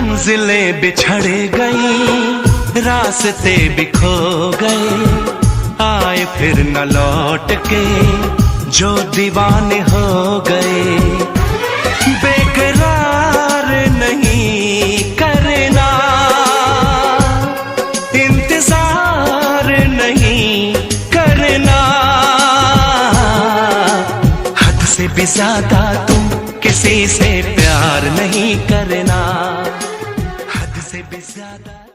मंजिलें बिछड़ गई, रास्ते बिखो गए, आए फिर न लौट के जो दीवाने हो गए। बेकरार नहीं करना, इंतजार नहीं करना, हद से भी ज्यादा तुम किसी से प्यार नहीं करना, हद से भी ज्यादा।